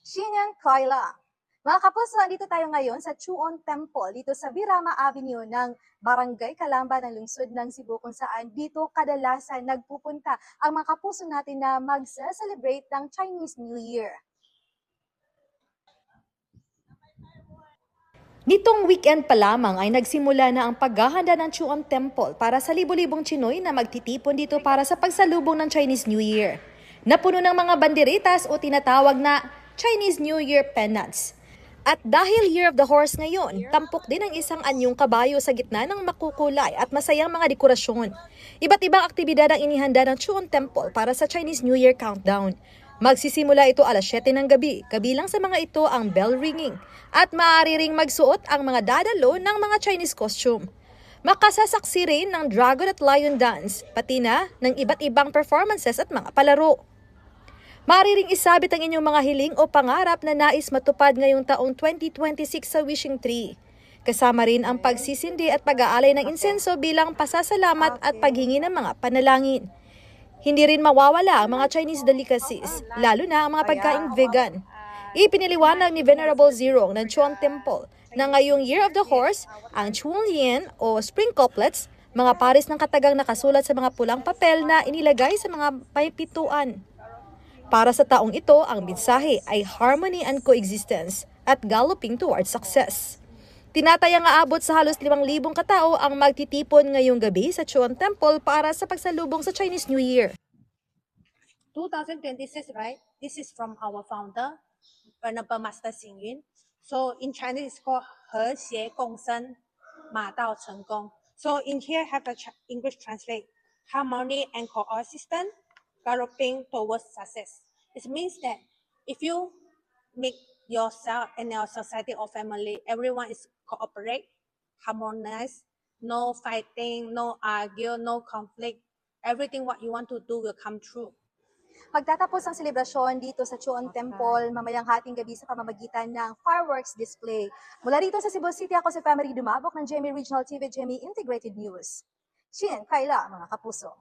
Shinyan Kaila. Mga kapuso, nandito tayo ngayon sa Chuon Temple dito sa Birama Avenue ng Barangay Calamba ng lungsod ng Cebu kung saan dito kadalasan nagpupunta ang mga kapuso natin na mag-celebrate ng Chinese New Year. Nitong weekend pa lamang ay nagsimula na ang paghahanda ng Chuon Temple para sa libo-libong Chinoy na magtitipon dito para sa pagsalubong ng Chinese New Year. Napuno ng mga banderitas o tinatawag na Chinese New Year pennants. At dahil Year of the Horse ngayon, tampok din ang isang anyong kabayo sa gitna ng makukulay at masayang mga dekorasyon. Iba't ibang aktibidad ang inihanda ng Chuon Temple para sa Chinese New Year countdown. Magsisimula ito alas 7 ng gabi, kabilang sa mga ito ang bell ringing at maaari ring magsuot ang mga dadalo ng mga Chinese costume. Makasasaksi rin ng Dragon at Lion Dance, pati na ng iba't ibang performances at mga palaro. Maaari ring isabit ang inyong mga hiling o pangarap na nais matupad ngayong taong 2026 sa Wishing Tree. Kasama rin ang pagsisindi at pag-aalay ng insenso bilang pasasalamat at paghingi ng mga panalangin. Hindi rin mawawala ang mga Chinese delicacies, lalo na ang mga pagkaing vegan. Ipiniliwanag ni Venerable Zero ng Chuon Temple na ngayong Year of the Horse, ang Chuonlian o Spring Couplets, mga pares ng katagang nakasulat sa mga pulang papel na inilagay sa mga paypituan. Para sa taong ito, ang mensahe ay harmony and coexistence at galloping towards success. Tinatayang aabot sa halos 5,000 katao ang magtitipon ngayong gabi sa Chuon Temple para sa pagsalubong sa Chinese New Year. 2026, right? This is from our founder, Venerable Master Xing Yun. So in Chinese, it's called 和谐共生，马到成功. So in here have the English translate harmony and coexistence, galloping towards success. It means that if you make yourself and your society or family, everyone is cooperate, harmonize, no fighting, no argue, no conflict. Everything what you want to do will come true. Magtatapos ang selebrasyon dito sa Chuon Temple mamayang hating gabi sa pamamagitan ng fireworks display. Mula rito sa Cebu City, ako si Family Dumabok ng GMA Regional TV, GMA Integrated News. Shin, Kaila, mga kapuso.